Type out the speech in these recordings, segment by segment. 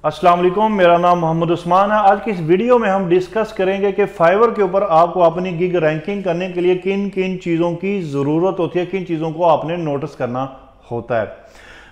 अस्सलाम वालेकुम, मेरा नाम मोहम्मद उस्मान है। आज की इस वीडियो में हम डिस्कस करेंगे कि फाइवर के ऊपर आपको अपनी गिग रैंकिंग करने के लिए किन किन चीज़ों की ज़रूरत होती है, किन चीज़ों को आपने नोटिस करना होता है।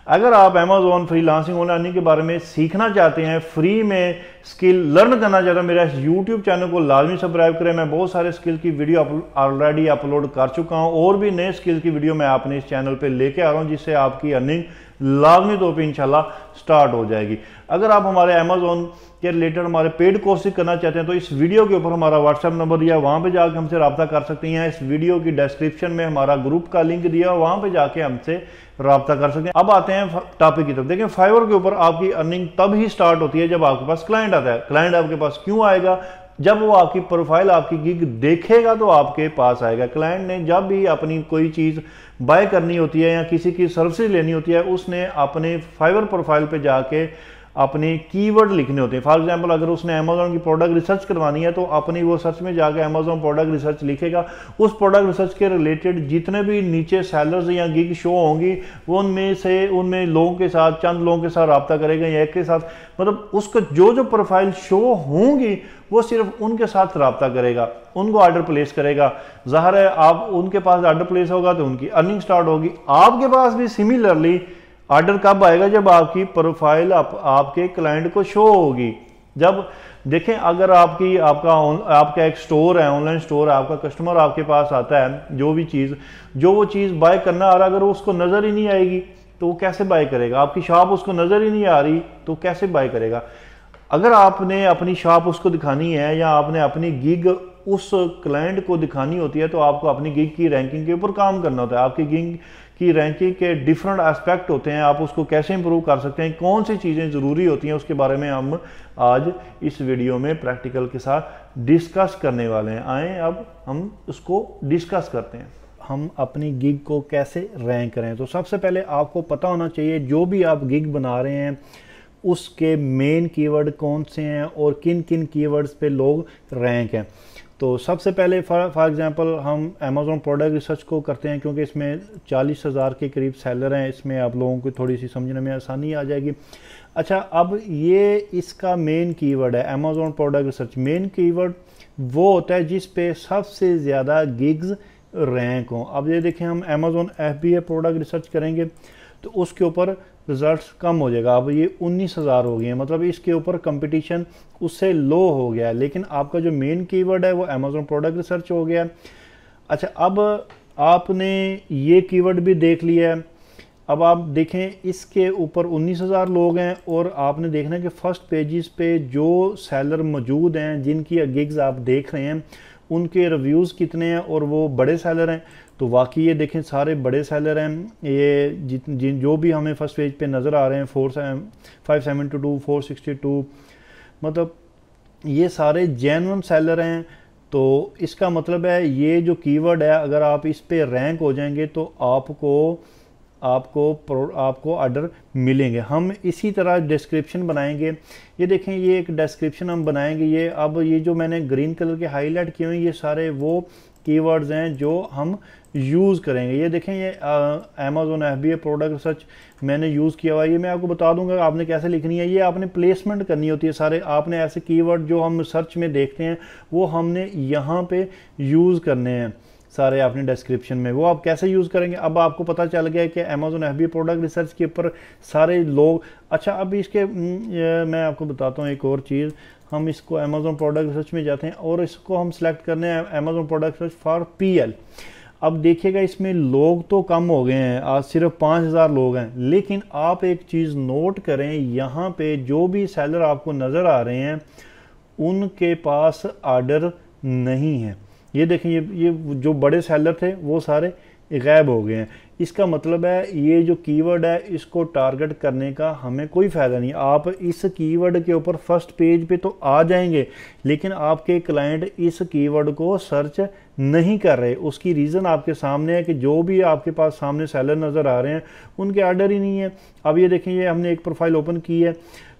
अगर आप अमेज़ॉन फ्रीलांसिंग ऑनलाइन अर्निंग के बारे में सीखना चाहते हैं, फ्री में स्किल लर्न करना चाहते हैं, मेरा इस यूट्यूब चैनल को लाजमी सब्सक्राइब करें। मैं बहुत सारे स्किल की वीडियो ऑलरेडी अपलोड कर चुका हूं और भी नए स्किल की वीडियो मैं अपने इस चैनल पे लेके आ रहा हूं, जिससे आपकी अर्निंग लाजमी तौर पर इंशाल्लाह स्टार्ट हो जाएगी। अगर आप हमारे अमेज़ॉन के रिलेटेड हमारे पेड कोर्सेज करना चाहते हैं तो इस वीडियो के ऊपर हमारा व्हाट्सएप नंबर दिया, वहां पे जाकर हमसे रब्ता कर सकते हैं। इस वीडियो की डिस्क्रिप्शन में हमारा ग्रुप का लिंक दिया, वहां पे जाके हमसे रब्ता कर सकते हैं। अब आते हैं टॉपिक की तरफ। देखिए, फाइवर के ऊपर आपकी अर्निंग तब ही स्टार्ट होती है जब आपके पास क्लाइंट आता है। क्लाइंट आपके पास क्यों आएगा? जब वो आपकी प्रोफाइल, आपकी गिग देखेगा तो आपके पास आएगा। क्लाइंट ने जब भी अपनी कोई चीज़ बाय करनी होती है या किसी की सर्विस लेनी होती है, उसने अपने फाइवर प्रोफाइल पे जाके अपने कीवर्ड लिखने होते हैं। फॉर एग्जांपल, अगर उसने अमेज़ॉन की प्रोडक्ट रिसर्च करवानी है तो अपनी वो सर्च में जाकर अमेज़ॉन प्रोडक्ट रिसर्च लिखेगा। उस प्रोडक्ट रिसर्च के रिलेटेड जितने भी नीचे सेलर्स या गिग शो होंगी, वो उनमें लोगों के साथ, चंद लोगों के साथ रब्ता करेगा या एक के साथ, मतलब उसको जो प्रोफाइल शो होंगी वो सिर्फ उनके साथ रब्ता करेगा, उनको ऑर्डर प्लेस करेगा। ज़ाहिर है, आप उनके पास ऑर्डर प्लेस होगा तो उनकी अर्निंग स्टार्ट होगी। आपके पास भी सिमिलरली ऑर्डर कब आएगा? जब आपकी प्रोफाइल आपके क्लाइंट को शो होगी। जब देखें, अगर आपका एक स्टोर है, ऑनलाइन स्टोर है, आपका कस्टमर आपके पास आता है, जो वो चीज़ बाय करना आ रहा, अगर उसको नज़र ही नहीं आएगी तो वो कैसे बाय करेगा? आपकी शॉप उसको नज़र ही नहीं आ रही तो कैसे बाय करेगा? अगर आपने अपनी शॉप उसको दिखानी है या आपने अपनी गिग उस क्लाइंट को दिखानी होती है तो आपको अपनी गिग की रैंकिंग के ऊपर काम करना होता है। आपकी गिग की रैंकिंग के डिफरेंट एस्पेक्ट होते हैं, आप उसको कैसे इंप्रूव कर सकते हैं, कौन सी चीज़ें ज़रूरी होती हैं, उसके बारे में हम आज इस वीडियो में प्रैक्टिकल के साथ डिस्कस करने वाले हैं। आए अब हम उसको डिस्कस करते हैं। हम अपनी गिग को कैसे रैंक करें? तो सबसे पहले आपको पता होना चाहिए जो भी आप गिग बना रहे हैं उसके मेन कीवर्ड कौन से हैं और किन किन कीवर्ड्स पे लोग रैंक हैं। तो सबसे पहले फॉर एग्जांपल हम अमेज़ॉन प्रोडक्ट रिसर्च को करते हैं, क्योंकि इसमें 40,000 के करीब सेलर हैं। इसमें आप लोगों को थोड़ी सी समझने में आसानी आ जाएगी। अच्छा, अब ये इसका मेन कीवर्ड है Amazon product research. Main keyword वो होता है जिस पे सबसे ज़्यादा गिग्स रैंक हों। अब ये देखें, हम अमेज़ॉन FBA प्रोडक्ट रिसर्च करेंगे तो उसके ऊपर रिजल्ट्स कम हो जाएगा। अब ये 19,000 हो गए हैं, मतलब इसके ऊपर कंपटीशन उससे लो हो गया है, लेकिन आपका जो मेन कीवर्ड है वो अमेज़ॉन प्रोडक्ट रिसर्च हो गया। अच्छा, अब आपने ये कीवर्ड भी देख लिया है। अब आप देखें, इसके ऊपर 19,000 लोग हैं और आपने देखना है कि फर्स्ट पेजेस पे जो सेलर मौजूद हैं, जिनकी गिग्स आप देख रहे हैं, उनके रिव्यूज़ कितने हैं और वो बड़े सेलर हैं। तो वाकई ये देखें, सारे बड़े सेलर हैं। ये जो भी हमें फर्स्ट पेज पे नज़र आ रहे हैं, 572, 462, मतलब ये सारे जेन्युइन सेलर हैं। तो इसका मतलब है ये जो कीवर्ड है, अगर आप इस पे रैंक हो जाएंगे तो आपको ऑर्डर मिलेंगे। हम इसी तरह डिस्क्रिप्शन बनाएंगे। ये देखें, ये एक डिस्क्रिप्शन हम बनाएंगे। ये जो मैंने ग्रीन कलर के हाईलाइट किए हुए, ये सारे वो कीवर्ड्स हैं जो हम यूज़ करेंगे। ये देखें, ये अमेज़ॉन FBA प्रोडक्ट रिसर्च मैंने यूज़ किया हुआ है। ये मैं आपको बता दूंगा आपने कैसे लिखनी है। ये आपने प्लेसमेंट करनी होती है। सारे आपने ऐसे कीवर्ड जो हम सर्च में देखते हैं वो हमने यहाँ पे यूज़ करने हैं सारे आपने डिस्क्रिप्शन में। वो आप कैसे यूज़ करेंगे? अब आपको पता चल गया कि अमेज़ॉन FBA प्रोडक्ट रिसर्च के ऊपर सारे लोग। अच्छा, अब इसके मैं आपको बताता हूँ एक और चीज़। हम इसको अमेज़ॉन प्रोडक्ट रिसर्च में जाते हैं और इसको हम सेलेक्ट करने हैं Amazon product research for PL। अब देखिएगा, इसमें लोग तो कम हो गए हैं, आज सिर्फ 5,000 लोग हैं। लेकिन आप एक चीज़ नोट करें, यहाँ पे जो भी सेलर आपको नज़र आ रहे हैं उनके पास ऑर्डर नहीं है। ये देखें, ये जो बड़े सेलर थे वो सारे गायब हो गए हैं। इसका मतलब है ये जो कीवर्ड है इसको टारगेट करने का हमें कोई फ़ायदा नहीं। आप इस कीवर्ड के ऊपर फर्स्ट पेज पे तो आ जाएंगे, लेकिन आपके क्लाइंट इस कीवर्ड को सर्च नहीं कर रहे। उसकी रीज़न आपके सामने है कि जो भी आपके पास सामने सेलर नज़र आ रहे हैं उनके ऑर्डर ही नहीं है। अब ये देखें, ये हमने एक प्रोफाइल ओपन की है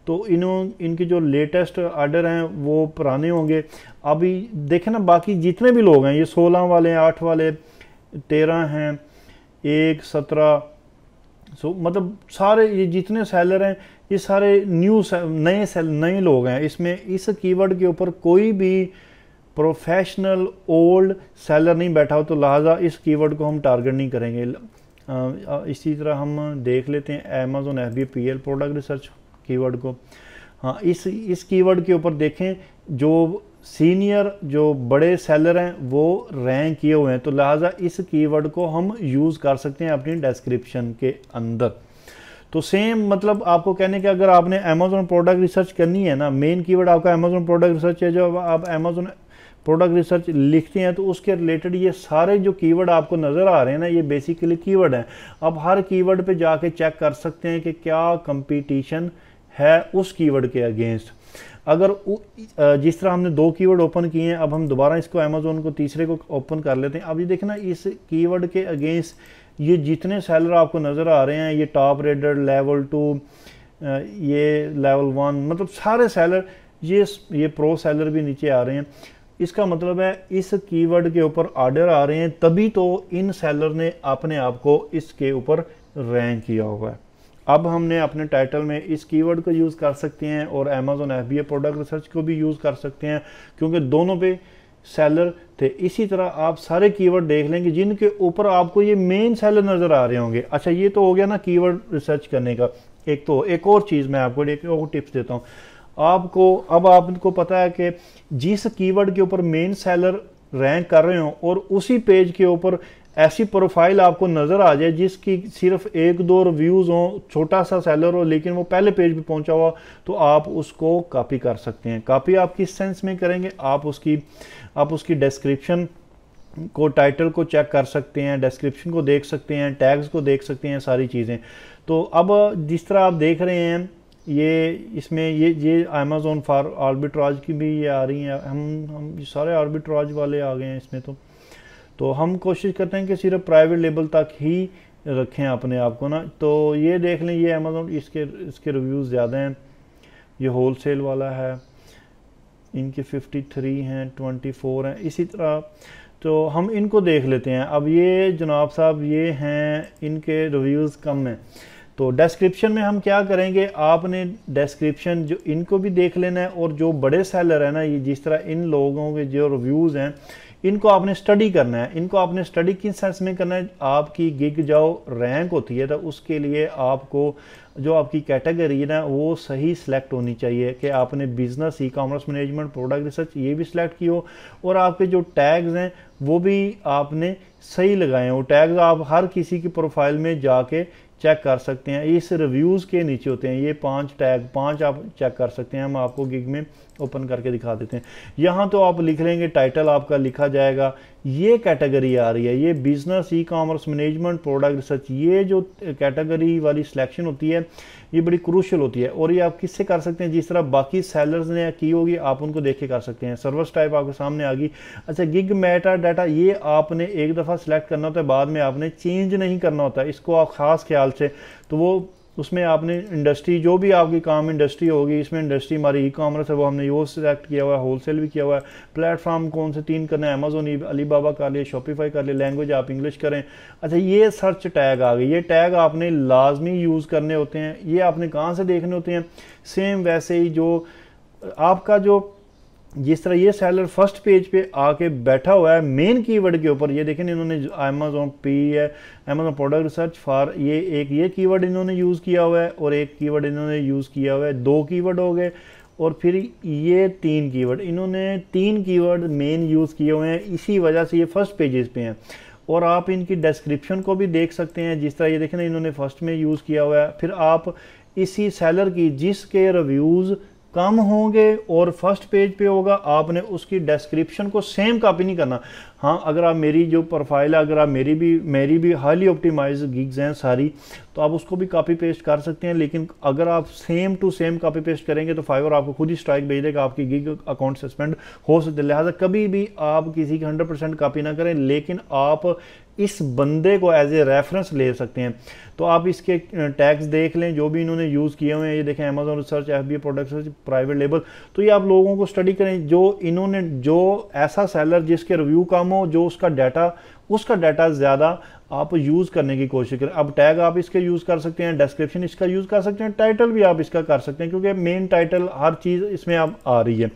तो इनके जो लेटेस्ट ऑर्डर हैं वो पुराने होंगे। अभी देखें ना, बाकी जितने भी लोग हैं, ये 16 वाले हैं, 8 वाले, 13 हैं, 1, 17, मतलब सारे ये जितने सेलर हैं ये सारे नए लोग हैं इसमें। इस कीवर्ड के ऊपर कोई भी प्रोफेशनल ओल्ड सेलर नहीं बैठा हो, तो लिहाजा इस कीवर्ड को हम टारगेट नहीं करेंगे। इसी तरह हम देख लेते हैं Amazon FBA product research keyword को। हाँ, इस कीवर्ड के ऊपर देखें जो सीनियर जो बड़े सेलर हैं वो रैंक किए हुए हैं, तो लिहाजा इस कीवर्ड को हम यूज़ कर सकते हैं अपनी डिस्क्रिप्शन के अंदर। तो सेम मतलब आपको कहने के अगर आपने अमेज़न प्रोडक्ट रिसर्च करनी है ना, मेन कीवर्ड आपका अमेज़न प्रोडक्ट रिसर्च है, जो आप अमेज़न प्रोडक्ट रिसर्च लिखते हैं तो उसके रिलेटेड ये सारे जो कीवर्ड आपको नज़र आ रहे हैं ना, ये बेसिकली कीवर्ड हैं। आप हर कीवर्ड पे जाके चेक कर सकते हैं कि क्या कंपटीशन है उस कीवर्ड के अगेंस्ट। अगर जिस तरह हमने 2 कीवर्ड ओपन किए हैं, अब हम दोबारा इसको अमेज़न को तीसरे को ओपन कर लेते हैं। अब ये देखना, इस कीवर्ड के अगेंस्ट ये जितने सेलर आपको नज़र आ रहे हैं, ये टॉप रेटेड, लेवल 2, ये लेवल 1, मतलब सारे सेलर, ये प्रो सेलर भी नीचे आ रहे हैं। इसका मतलब है इस कीवर्ड के ऊपर ऑर्डर आ रहे हैं, तभी तो इन सेलर ने अपने आप को इसके ऊपर रैंक किया हुआ है। अब हमने अपने टाइटल में इस कीवर्ड को यूज़ कर सकते हैं और अमेज़न FBA प्रोडक्ट रिसर्च को भी यूज़ कर सकते हैं, क्योंकि दोनों पे सेलर थे। इसी तरह आप सारे कीवर्ड देख लेंगे जिनके ऊपर आपको ये मेन सेलर नज़र आ रहे होंगे। अच्छा, ये तो हो गया ना कीवर्ड रिसर्च करने का। एक और चीज़ मैं आपको एक और टिप्स देता हूँ आपको पता है कि जिस कीवर्ड के ऊपर मेन सेलर रैंक कर रहे हो और उसी पेज के ऊपर ऐसी प्रोफाइल आपको नज़र आ जाए जिसकी सिर्फ 1-2 रिव्यूज़ हो, छोटा सा सेलर हो, लेकिन वो पहले पेज पे पहुंचा हुआ, तो आप उसको कॉपी कर सकते हैं। कॉपी आप किस सेंस में करेंगे, आप उसकी डिस्क्रिप्शन को, टाइटल को चेक कर सकते हैं, डिस्क्रिप्शन को देख सकते हैं, टैग्स को देख सकते हैं, सारी चीज़ें। तो अब जिस तरह आप देख रहे हैं, ये अमेज़न फॉर आर्बिट्राज की भी ये आ रही हैं। हम सारे आर्बिट्राज वाले आ गए हैं इसमें। तो हम कोशिश करते हैं कि सिर्फ प्राइवेट लेबल तक ही रखें अपने आप को ना। तो ये देख लें, ये अमेज़न, इसके रिव्यूज़ ज़्यादा हैं। ये होलसेल वाला है, इनके 53 हैं, 24 हैं, इसी तरह। तो हम इनको देख लेते हैं। अब ये जनाब साहब ये हैं, इनके रिव्यूज़ कम हैं। तो डिस्क्रिप्शन में हम क्या करेंगे, आपने डिस्क्रिप्शन जो इनको भी देख लेना है, और जो बड़े सेलर है ना, ये जिस तरह इन लोगों के जो रिव्यूज़ हैं, इनको आपने स्टडी करना है। इनको आपने स्टडी किस सेंस में करना है, आपकी गिग जो रैंक होती है तो उसके लिए आपको जो आपकी कैटेगरी है ना, वो सही सिलेक्ट होनी चाहिए कि आपने business, e-commerce management, product research ये भी सिलेक्ट की हो, और आपके जो टैग्स हैं वो भी आपने सही लगाए हो। टैग्स आप हर किसी की प्रोफाइल में जाके चेक कर सकते हैं, इस रिव्यूज़ के नीचे होते हैं। ये 5 आप चेक कर सकते हैं, हम आपको गिग में ओपन करके दिखा देते हैं। यहाँ तो आप लिख लेंगे, टाइटल आपका लिखा जाएगा, ये कैटेगरी आ रही है, ये business, e-commerce management, product research, ये जो कैटेगरी वाली सिलेक्शन होती है ये बड़ी क्रूशियल होती है। और ये आप किससे कर सकते हैं, जिस तरह बाकी सेलर्स ने की होगी आप उनको देख के कर सकते हैं। सर्विस टाइप आपके सामने आ गई। अच्छा, गिग मेटा डाटा, ये आपने एक दफ़ा सिलेक्ट करना होता है, बाद में आपने चेंज नहीं करना होता है, इसको आप ख़ास ख्याल से। तो वो उसमें आपने इंडस्ट्री, जो भी आपकी काम इंडस्ट्री होगी, इसमें इंडस्ट्री हमारी ई-कॉमर्स है, वो हमने वो सिलेक्ट किया हुआ है, होलसेल भी किया हुआ है। प्लेटफॉर्म कौन से 3 करना है, अमेज़न, अलीबाबा कर लिया, शॉपिफाई कर लिया, लैंग्वेज आप इंग्लिश करें। अच्छा, ये सर्च टैग आ गए, ये टैग आपने लाजमी यूज़ करने होते हैं। ये आपने कहाँ से देखने होते हैं, सेम वैसे ही जो आपका जो जिस तरह ये सेलर फर्स्ट पेज पे आके बैठा हुआ है मेन कीवर्ड के ऊपर, ये देखें इन्होंने अमेज़न पी है, अमेज़न प्रोडक्ट रिसर्च फॉर, ये कीवर्ड इन्होंने यूज़ किया हुआ है, और एक कीवर्ड इन्होंने यूज़ किया हुआ है, 2 कीवर्ड हो गए, और फिर ये 3 कीवर्ड, इन्होंने 3 कीवर्ड मेन यूज़ किए हुए हैं, इसी वजह से ये फर्स्ट पेजेस पे हैं। और आप इनकी डिस्क्रिप्शन को भी देख सकते हैं, जिस तरह ये देखें ना, इन्होंने फर्स्ट में यूज़ किया हुआ है। फिर आप इसी सेलर की जिसके रिव्यूज़ कम होंगे और फर्स्ट पेज पे होगा, आपने उसकी डिस्क्रिप्शन को सेम कॉपी नहीं करना। हाँ, अगर आप मेरी जो प्रोफाइल है, अगर आप मेरी भी हाईली ऑप्टिमाइज गिग्स हैं सारी, तो आप उसको भी कॉपी पेस्ट कर सकते हैं। लेकिन अगर आप same to same copy paste करेंगे तो फाइवर आपको खुद ही स्ट्राइक भेज देगा, आपकी गिग अकाउंट सस्पेंड हो सकते हैं। लिहाजा कभी भी आप किसी की 100% कॉपी ना करें, लेकिन आप इस बंदे को एज ए रेफरेंस ले सकते हैं। तो आप इसके टैग्स देख लें जो भी इन्होंने यूज़ किए हुए हैं, ये देखें Amazon research, FBA product research, private label. तो ये आप लोगों को स्टडी करें जो इन्होंने, जो ऐसा सेलर जिसके रिव्यू कम हो, जो उसका डाटा ज़्यादा आप यूज़ करने की कोशिश करें। अब टैग आप इसके यूज़ कर सकते हैं, डिस्क्रिप्शन इसका यूज़ कर सकते हैं, टाइटल भी आप इसका कर सकते हैं, क्योंकि मेन टाइटल हर चीज़ इसमें अब आ रही है।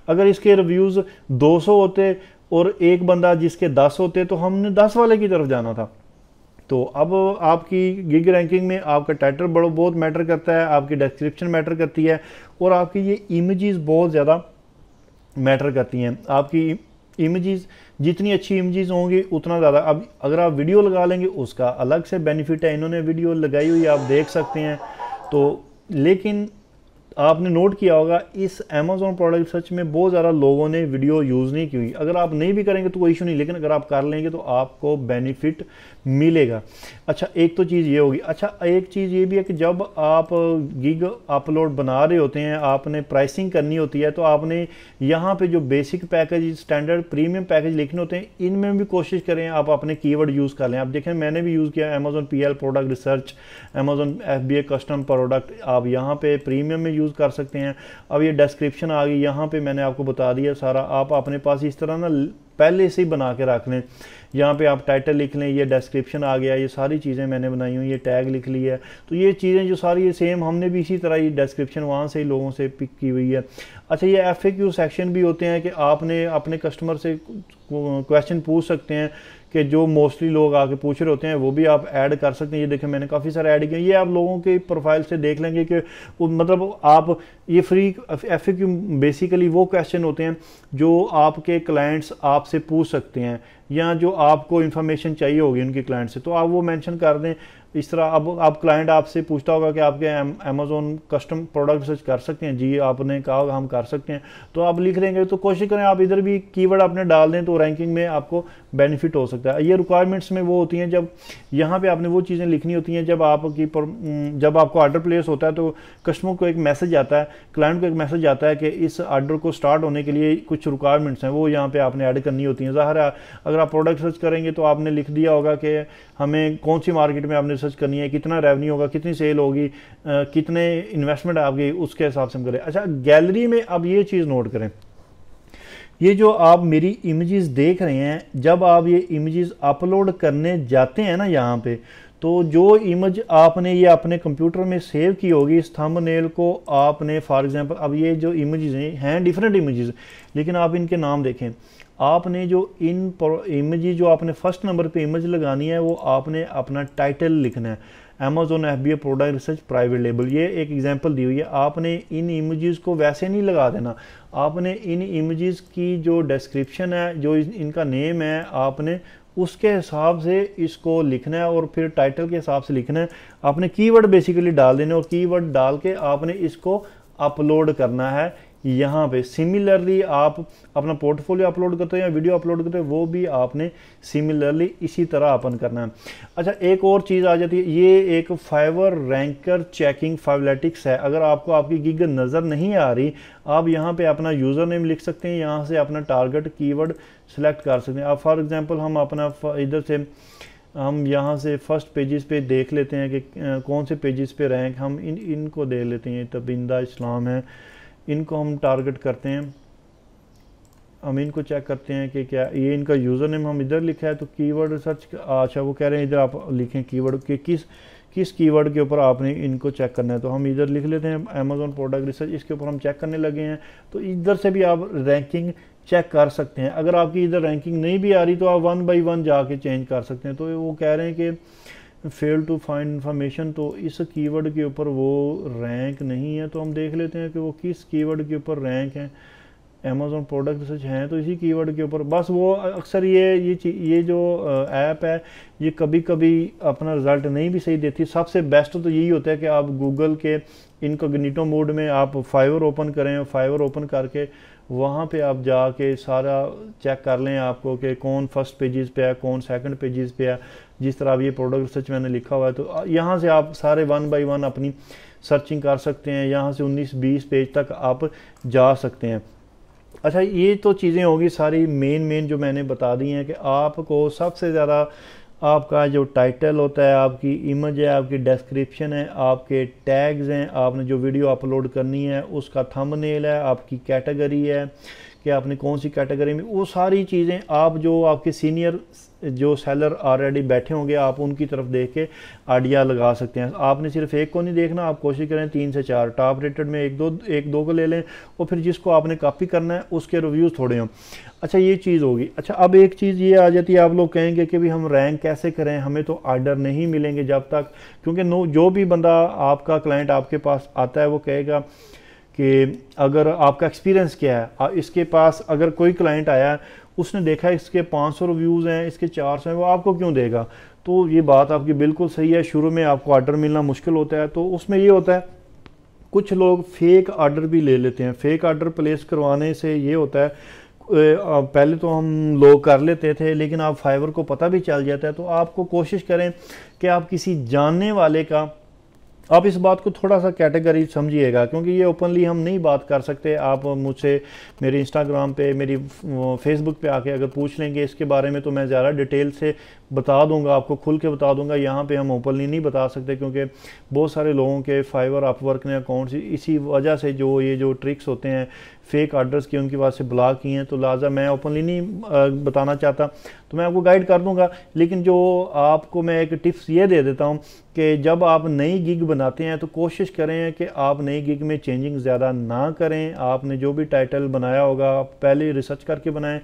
अगर इसके रिव्यूज़ 200 होते और एक बंदा जिसके 10 होते तो हमने 10 वाले की तरफ जाना था। तो अब आपकी गिग रैंकिंग में आपका टाइटल बहुत मैटर करता है, आपकी डिस्क्रिप्शन मैटर करती है, और आपकी ये इमेजेस बहुत ज़्यादा मैटर करती हैं। आपकी इमेजेस जितनी अच्छी इमेजेस होंगी उतना ज़्यादा। अब अगर आप वीडियो लगा लेंगे उसका अलग से बेनिफिट है, इन्होंने वीडियो लगाई हुई आप देख सकते हैं। तो लेकिन आपने नोट किया होगा इस अमेजोन प्रोडक्ट सर्च में बहुत ज़्यादा लोगों ने वीडियो यूज़ नहीं की हुई। अगर आप नहीं भी करेंगे तो कोई इशू नहीं, लेकिन अगर आप कर लेंगे तो आपको बेनिफिट मिलेगा। अच्छा, एक तो चीज़ ये होगी। अच्छा, एक चीज़ ये भी है कि जब आप गिग अपलोड बना रहे होते हैं, आपने प्राइसिंग करनी होती है, तो आपने यहाँ पे जो basic package, standard, premium package लिखने होते हैं, इनमें भी कोशिश करें आप अपने कीवर्ड यूज़ कर लें। आप देखें मैंने भी यूज़ किया Amazon PL product research, Amazon FBA custom product, आप यहाँ पे प्रीमियम में यूज़ कर सकते हैं। अब ये डिस्क्रिप्शन आ गई, यहाँ पे मैंने आपको बता दिया सारा। आप अपने पास इस तरह ना पहले से ही बना के रख लें। यहाँ पे आप टाइटल लिख लें, ये डिस्क्रिप्शन आ गया, ये सारी चीज़ें मैंने बनाई हुई, ये टैग लिख ली है। तो ये चीज़ें जो सारी ये सेम हमने भी इसी तरह ये डिस्क्रिप्शन वहाँ से ही लोगों से पिक की हुई है। अच्छा, ये FAQ सेक्शन भी होते हैं कि आपने अपने कस्टमर से क्वेश्चन पूछ सकते हैं कि जो मोस्टली लोग आके पूछ रहे होते हैं, वो भी आप ऐड कर सकते हैं। ये देखें मैंने काफ़ी सारे ऐड किए। ये आप लोगों के प्रोफाइल से देख लेंगे कि मतलब आप ये फ्री FAQ बेसिकली वो क्वेश्चन होते हैं जो आपके क्लाइंट्स आपसे पूछ सकते हैं, या जो आपको इन्फॉर्मेशन चाहिए होगी उनके क्लाइंट से, तो आप वो मेंशन कर दें। इस तरह अब आप क्लाइंट आपसे पूछता होगा कि आपके अमेजोन कस्टम प्रोडक्ट रिसर्च कर सकते हैं, जी आपने कहा होगा हम कर सकते हैं, तो आप लिख देंगे। तो कोशिश करें आप इधर भी कीवर्ड आपने डाल दें तो रैंकिंग में आपको बेनिफिट हो सकता है। ये रिक्वायरमेंट्स में वो होती हैं जब यहाँ पे आपने वो चीज़ें लिखनी होती हैं जब आपको ऑर्डर प्लेस होता है, तो कस्टमर को एक मैसेज आता है, क्लाइंट को एक मैसेज आता है कि इस ऑर्डर को स्टार्ट होने के लिए कुछ रिक्वायरमेंट्स हैं, वो यहाँ पे आपने ऐड करनी होती हैं। ज़ाहिर है अगर आप प्रोडक्ट सर्च करेंगे तो आपने लिख दिया होगा कि हमें कौन सी मार्केट में आपने सर्च करनी है, कितना रेवेन्यू होगा, कितनी सेल होगी, कितने इन्वेस्टमेंट आपकी, उसके हिसाब से हम करें। अच्छा, गैलरी में अब ये चीज़ नोट करें, ये जो आप मेरी इमेजेस देख रहे हैं, जब आप ये इमेजेस अपलोड करने जाते हैं ना यहाँ पे, तो जो इमेज आपने ये अपने कंप्यूटर में सेव की होगी, इस थंबनेल को आपने फॉर एग्जांपल, अब ये जो इमेजेस हैं डिफरेंट इमेजेस, लेकिन आप इनके नाम देखें। आपने जो इन इमेज जो आपने फर्स्ट नंबर पे इमेज लगानी है, वो आपने अपना टाइटल लिखना है, Amazon FBA product research private label. ये एक एग्जांपल दी हुई है। आपने इन इमेजेस को वैसे नहीं लगा देना, आपने इन इमेजेस की जो डिस्क्रिप्शन है, जो इनका नेम है, आपने उसके हिसाब से इसको लिखना है, और फिर टाइटल के हिसाब से लिखना है। आपने कीवर्ड बेसिकली डाल देने, और कीवर्ड डाल के आपने इसको अपलोड करना है यहाँ पे। सिमिलरली आप अपना पोर्टफोलियो अपलोड करते हैं या वीडियो अपलोड करते हैं, वो भी आपने सिमिलरली इसी तरह ओपन करना है। अच्छा, एक और चीज़ आ जाती है, ये एक फाइवर रैंकर चेकिंग फाइवलेटिक्स है। अगर आपको आपकी गिग नज़र नहीं आ रही, आप यहाँ पे अपना यूज़र नेम लिख सकते हैं, यहाँ से अपना टारगेट कीवर्ड सेलेक्ट कर सकते हैं। अब फॉर एग्जांपल हम अपना इधर से हम यहाँ से फर्स्ट पेजेस पे देख लेते हैं कि कौन से पेजेस पे रैंक, हम इनको देख लेते हैं। तबिंदा इस्लाम है, इनको हम टारगेट करते हैं, हम इनको चेक करते हैं कि क्या ये इनका यूज़र नेम हम इधर लिखा है, तो कीवर्ड रिसर्च। अच्छा, वो कह रहे हैं इधर आप लिखें कीवर्ड के किस कीवर्ड के ऊपर आपने इनको चेक करना है, तो हम इधर लिख लेते हैं अमेजोन प्रोडक्ट रिसर्च, इसके ऊपर हम चेक करने लगे हैं। तो इधर से भी आप रैंकिंग चेक कर सकते हैं। अगर आपकी इधर रैंकिंग नहीं भी आ रही तो आप 1 बाय 1 जाके चेंज कर सकते हैं। तो वो कह रहे हैं कि फेल टू फाइंड इन्फॉर्मेशन, तो इस कीवर्ड के ऊपर वो रैंक नहीं है। तो हम देख लेते हैं कि वो किस कीवर्ड के ऊपर रैंक है। अमेजोन प्रोडक्ट रिसर्च हैं तो इसी कीवर्ड के ऊपर। बस वो अक्सर ये जो ऐप है, ये कभी कभी अपना रिजल्ट नहीं भी सही देती। सबसे बेस्ट तो यही होता है कि आप गूगल के इनकॉग्निटो मोड में आप फाइवर ओपन करें, फाइवर ओपन करके वहाँ पे आप जाके सारा चेक कर लें आपको कि कौन फर्स्ट पेजेस पे है, कौन सेकंड पेजेस पे है। जिस तरह अब ये प्रोडक्ट रिसर्च मैंने लिखा हुआ है, तो यहाँ से आप सारे 1 बाय 1 अपनी सर्चिंग कर सकते हैं। यहाँ से 19-20 पेज तक आप जा सकते हैं। अच्छा, ये तो चीज़ें होगी सारी मेन जो मैंने बता दी हैं कि आपको सबसे ज़्यादा आपका जो टाइटल होता है, आपकी इमेज है, आपकी डिस्क्रिप्शन है, आपके टैग्स हैं, आपने जो वीडियो अपलोड करनी है उसका थंबनेल है, आपकी कैटेगरी है कि आपने कौन सी कैटेगरी में, वो सारी चीज़ें आप जो आपके सीनियर जो सेलर ऑलरेडी बैठे होंगे आप उनकी तरफ देख के आइडिया लगा सकते हैं। आपने सिर्फ एक को नहीं देखना, आप कोशिश करें 3 से 4 टॉप रेटेड में एक दो को ले लें और फिर जिसको आपने कॉपी करना है उसके रिव्यूज़ थोड़े हों। अच्छा ये चीज़ होगी। अच्छा अब एक चीज़ ये आ जाती है, आप लोग कहेंगे कि भी हम रैंक कैसे करें, हमें तो ऑर्डर नहीं मिलेंगे जब तक, क्योंकि जो भी बंदा आपका क्लाइंट आपके पास आता है वो कहेगा कि अगर आपका एक्सपीरियंस क्या है, इसके पास अगर कोई क्लाइंट आया उसने देखा इसके 500 रिव्यूज़ हैं, इसके 400 हैं, वो आपको क्यों देगा। तो ये बात आपकी बिल्कुल सही है, शुरू में आपको ऑर्डर मिलना मुश्किल होता है। तो उसमें ये होता है कुछ लोग फेक ऑर्डर भी ले लेते हैं। फेक ऑर्डर प्लेस करवाने से ये होता है, पहले तो हम लोग कर लेते थे लेकिन आप फाइवर को पता भी चल जाता है। तो आपको कोशिश करें कि आप किसी जानने वाले का, आप इस बात को थोड़ा सा कैटेगरी समझिएगा क्योंकि ये ओपनली हम नहीं बात कर सकते। आप मुझसे मेरे इंस्टाग्राम पे, मेरी फेसबुक पे आके अगर पूछ लेंगे इसके बारे में तो मैं ज़्यादा डिटेल से बता दूंगा, आपको खुल के बता दूंगा। यहाँ पे हम ओपनली नहीं बता सकते क्योंकि बहुत सारे लोगों के फाइवर अपवर्क ने अकाउंट्स इसी वजह से जो ट्रिक्स होते हैं फेक ऑर्डर्स की उनकी वजह से ब्लॉक किए हैं। तो लिहाजा मैं ओपनली नहीं बताना चाहता, तो मैं आपको गाइड कर दूंगा। लेकिन जो आपको मैं एक टिप्स ये दे देता हूँ कि जब आप नई गिग बनाते हैं तो कोशिश करें कि आप नई गिग में चेंजिंग ज़्यादा ना करें। आपने जो भी टाइटल बनाया होगा आप पहले रिसर्च करके बनाएं।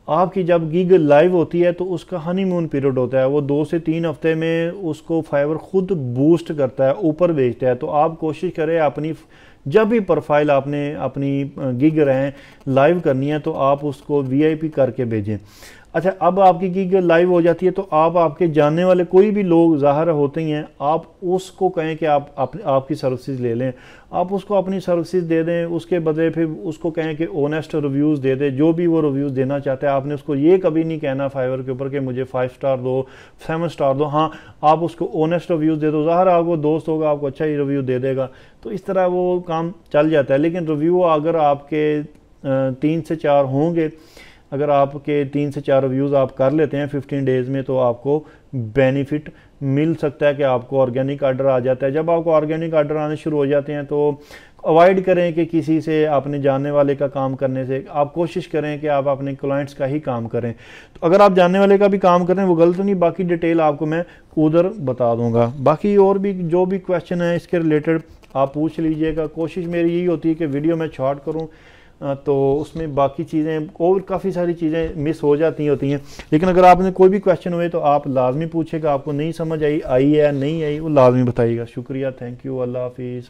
आपकी जब गिग लाइव होती है तो उसका हनीमून पीरियड होता है, वो 2 से 3 हफ्ते में उसको फाइवर खुद बूस्ट करता है, ऊपर भेजता है। तो आप कोशिश करें अपनी जब भी प्रोफाइल आपने अपनी गिग रहें लाइव करनी है तो आप उसको वीआईपी करके भेजें। अच्छा अब आपकी गिग लाइव हो जाती है तो आप आपके जानने वाले कोई भी लोग ज़ाहिर होते ही हैं, आप उसको कहें कि आपकी सर्विसेज ले लें, आप उसको अपनी सर्विसेज दे दें। उसके बदले फिर उसको कहें कि ऑनेस्ट रिव्यूज़ दे दे, जो भी वो रिव्यूज़ देना चाहते हैं। आपने उसको ये कभी नहीं कहना फाइवर के ऊपर कि मुझे 5 स्टार दो, 7 स्टार दो। हाँ आप उसको ऑनेस्ट रिव्यूज़ दे दो, ज़ाहिर आपको दोस्त होगा आपको अच्छा ही रिव्यू दे देगा, तो इस तरह वो काम चल जाता है। लेकिन रिव्यू अगर आपके 3 से 4 होंगे, अगर आपके 3 से 4 रिव्यूज़ आप कर लेते हैं 15 डेज़ में तो आपको बेनिफिट मिल सकता है कि आपको ऑर्गेनिक ऑर्डर आ जाता है। जब आपको ऑर्गेनिक ऑर्डर आने शुरू हो जाते हैं तो अवॉइड करें कि किसी से अपने जानने वाले का काम करने से, आप कोशिश करें कि आप अपने क्लाइंट्स का ही काम करें। तो अगर आप जानने वाले का भी काम करें वो गलत नहीं, बाकी डिटेल आपको मैं उधर बता दूंगा। बाकी और भी जो भी क्वेश्चन है इसके रिलेटेड आप पूछ लीजिएगा। कोशिश मेरी यही होती है कि वीडियो मैं शॉर्ट करूँ तो उसमें बाकी चीज़ें और काफ़ी सारी चीज़ें मिस हो जाती होती हैं। लेकिन अगर आपने कोई भी क्वेश्चन हुए तो आप लाजमी पूछेगा, आपको नहीं समझ आई है नहीं आई वो लाजमी बताइएगा। शुक्रिया, थैंक यू, अल्लाह हाफिज़।